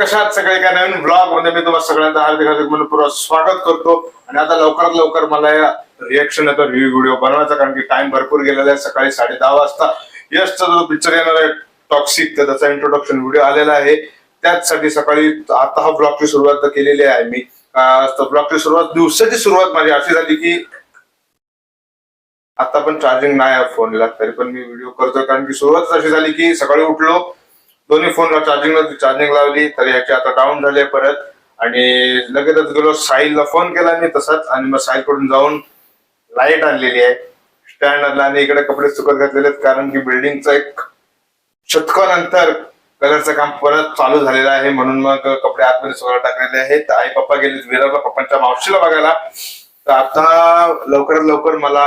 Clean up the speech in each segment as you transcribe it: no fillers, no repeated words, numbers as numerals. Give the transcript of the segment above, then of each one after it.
कशा आहात सगळे? काय नवीन ब्लॉग मध्ये मी तुम्हाला सगळ्यांचं हार्दिक हार्दिक मनपूर्वक स्वागत करतो. आणि आता लवकरात लवकर मला या रिएक्शन रिव्ह्यू व्हिडिओ बनवायचा, कारण की टाइम भरपूर गेलेला आहे. सकाळी 10:30 वाजता यशचा जो पिक्चर येणार आहे टॉक्सिक, तर त्याचा इंट्रोडक्शन व्हिडिओ आलेला आहे. त्याचसाठी सकाळी आता हा ब्लॉगची सुरुवात केलेली आहे मी. ब्लॉगची सुरुवात, दिवसाची सुरुवात माझी अशी झाली की आता पण चार्जिंग नाही आहे फोनला, तरी पण मी व्हिडिओ करतोय. कारण की सुरुवात अशी झाली की सकाळी उठलो, दोन्ही फोनला चार्जिंग लावली, तर ह्याची आता डाऊन झाले परत. आणि लगेचच गेलो, साहिलला फोन केला मी तसाच, आणि मग साहिल कडून जाऊन लाईट आणलेली आहे स्टँड आणला. आणि इकडे कपडे सुकत घातलेले आहेत, कारण की बिल्डिंगचा एक शतकानंतर कलरचं काम परत चालू झालेलं आहे, म्हणून मग कपडे आतमध्ये सुकायला टाकलेले आहेत. आई पप्पा गेले विरारला पप्पांच्या मावशीला बघायला. तर आता लवकरात लवकर मला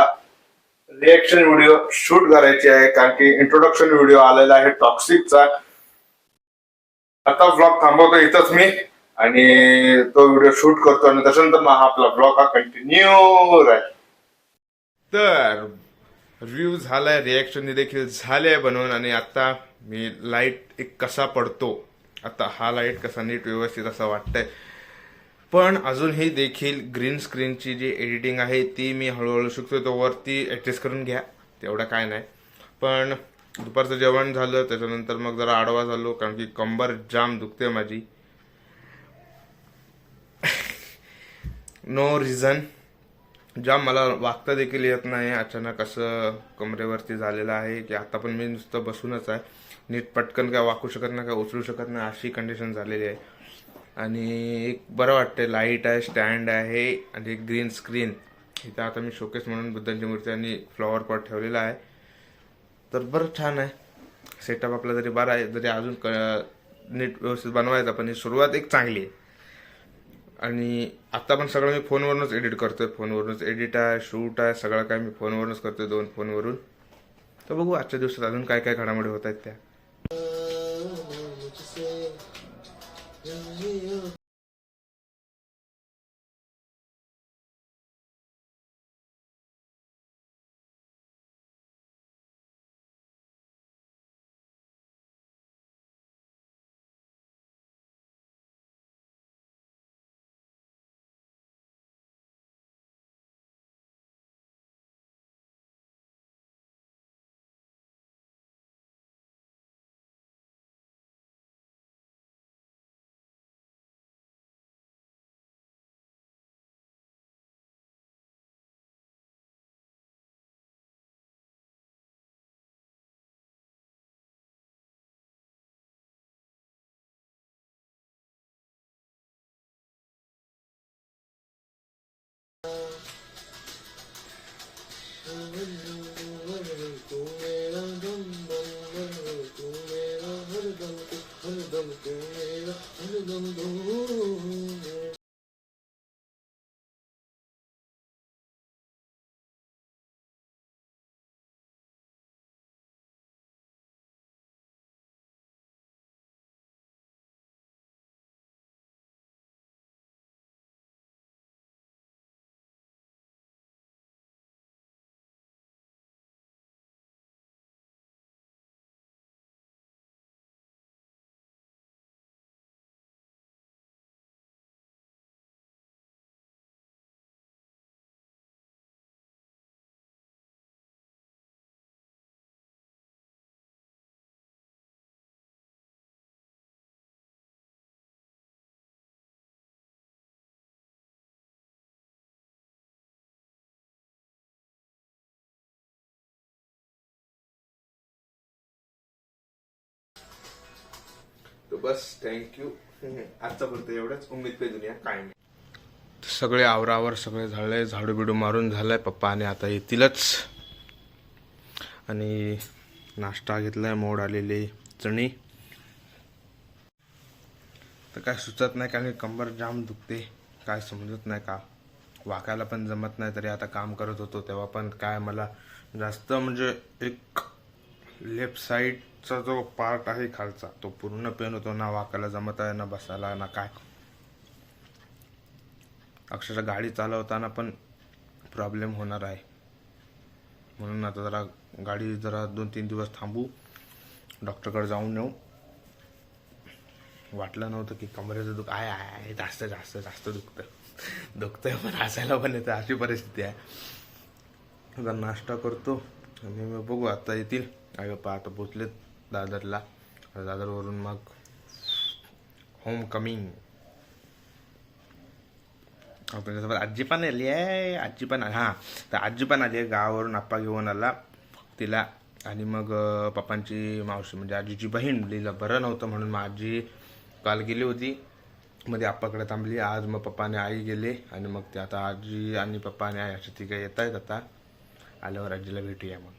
रिएक्शन व्हिडिओ शूट करायची आहे, कारण की इंट्रोडक्शन व्हिडिओ आलेला आहे टॉक्सिकचा. आता ब्लॉग थांबवतो इथंच मी, आणि तो व्हिडिओ शूट करतो, आणि त्याच्यानंतर मग आपला ब्लॉग हा कंटिन्यू राहील. तर रिव्ह्यू झालाय, रिएक्शन देखील झाले बनवून. आणि आता मी लाईट एक कसा पडतो, आता हा लाईट कसा नीट व्यवस्थित असं वाटतंय. पण अजूनही देखील ग्रीन स्क्रीनची जी एडिटिंग आहे ती मी हळूहळू शिकतोय. तो वरती ऍडजस्ट करून घ्या, तेवढं काय नाही. पण दुपारचं जेवण झालं, त्याच्यानंतर मग जरा आडवा झालो, कारण की कंबर जाम दुखते माझी. नो रिझन, जाम मला वागता देखील येत नाही. अचानक असं कमरेवरती झालेलं आहे की आता पण मी नुसतं बसूनच आहे, नीट पटकन काय वाकू शकत नाही, काय उचलू शकत नाही, अशी कंडिशन झालेली आहे. आणि एक बरं वाटतंय, लाईट आहे, स्टँड आहे, आणि एक ग्रीन स्क्रीन. इथं आता मी शोकेस म्हणून बुद्धांची मूर्ती आणि फ्लॉवर पॉट ठेवलेला आहे. तर बरं छान आहे सेटअप आपला, जरी बरा आहे, जरी अजून नीट व्यवस्थित बनवायचा, पण ही सुरुवात एक चांगली आहे. आणि आता पण सगळं मी फोनवरूनच एडिट करतोय, फोनवरूनच एडिट आहे, शूट आहे, सगळं काय मी फोनवरूनच करतोय, 2 फोनवरून. तर बघू आजच्या दिवसात अजून काय काय घडामोडी होत आहेत त्या. तो बस, थँक्यू. आजचा फक्त एवढंच. उमेद पे दुनिया काय नाही. सगळे आवरावर सगळे झाले, झाडू बिडू मारून झालाय, पप्पा आणि आता येतीलच. आणि नाश्ता घेतलाय, मोड आलेली चणी. तर काय सुचत नाही, कारण कंबर जाम दुखते, काय समजत नाही, का वाकायला पण जमत नाही. तरी आता काम करत होतो तेव्हा पण काय मला जास्त म्हणजे एक लेफ्ट साईडचा जो पार्ट आहे खालचा, तो पूर्ण पेन होतो. ना वाकायला जमत आहे, ना बसायला, ना काय. अक्षरशः गाडी चालवताना पण प्रॉब्लेम होणार आहे, म्हणून आता जरा गाडी 2-3 दिवस थांबू, डॉक्टरकडे जाऊन येऊ. वाटलं नव्हतं की कमरेचं दुख आहे जास्त जास्त जास्त दुखतंय पण हसायला पण येतं, अशी परिस्थिती आहे. आता नाश्ता करतो आणि मग बघू आता येतील आई बाप्पा. आता पोचलेत दादरला. दादरवरून मग होम कमिंग. आपल्यासोबत आजी पण आली आहे. आजी पण हां, तर आजी पण आली आहे गावावरून. आप्पा घेऊन आला तिला. आणि मग पप्पांची मावशी म्हणजे आजीची बहीण लिहिला बरं नव्हतं म्हणून मग आजी काल गेली होती. मध्ये आप्पाकडे थांबली. आज मग पप्पाने आई गेले आणि मग ते आता आजी आणि पप्पा आणि आई अशी तिघं येत आहेत. आता आल्यावर आजीला भेटूया मग.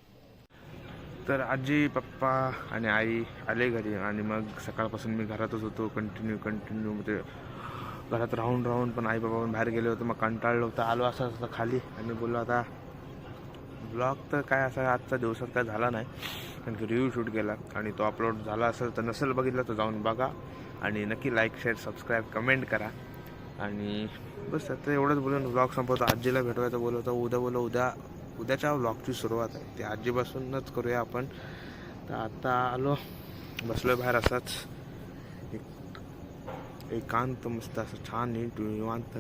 तर आजी पप्पा आणि आई आले घरी आणि मग सकाळपासून मी घरातच होतो. कंटिन्यू म्हणजे घरात राहून पण आई बाबा पण बाहेर गेले होते. मग कंटाळलं होतं. आलो असं खाली आणि बोललो आता ब्लॉग तर काय असा आजच्या दिवसात काय झाला नाही, कारण की रिव्ह्यू शूट केला आणि तो अपलोड झाला असेल तर नसेल बघितलं तर जाऊन बघा. आणि नक्की लाईक शेअर सबस्क्राईब कमेंट करा. आणि बस आता एवढंच बोलून ब्लॉग संपवतो. आजीला भेटवायचं बोलवतं. उद्याच्या व्लॉगची सुरुवात आहे ते आजीपासूनच करूया आपण. तर आता आलो, बसलो आहे बाहेर असाच एकांत मस्त असं छान नीट निवांत.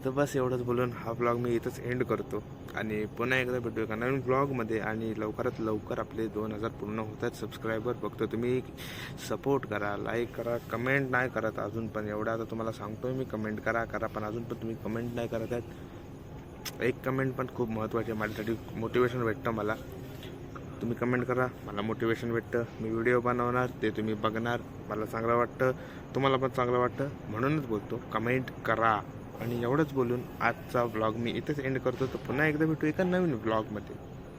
तर बस एवढंच बोलून हा ब्लॉग मी इथंच एंड करतो आणि पुन्हा एकदा भेटूया का नवीन ब्लॉगमध्ये. आणि लवकरात लवकर आपले 2000 पूर्ण होत आहेत सबस्क्रायबर. फक्त तुम्ही सपोर्ट करा, लाईक करा, कमेंट नाही करत अजून पण. एवढं आता तुम्हाला सांगतोय मी, कमेंट करा पण अजून पण तुम्ही कमेंट नाही करत आहेत. एक कमेंट पण खूप महत्त्वाची आहे माझ्यासाठी, मोटिवेशन भेटतं मला. तुम्ही कमेंट करा, मला मोटिवेशन भेटतं. मी व्हिडिओ बनवणार, ते तुम्ही बघणार, मला चांगलं वाटतं, तुम्हाला पण चांगलं वाटतं, म्हणूनच बोलतो कमेंट करा. आणि एवढंच बोलून आजचा व्लॉग मी इथेच एंड करतो. तर पुन्हा एकदा भेटू एका नवीन व्लॉगमध्ये.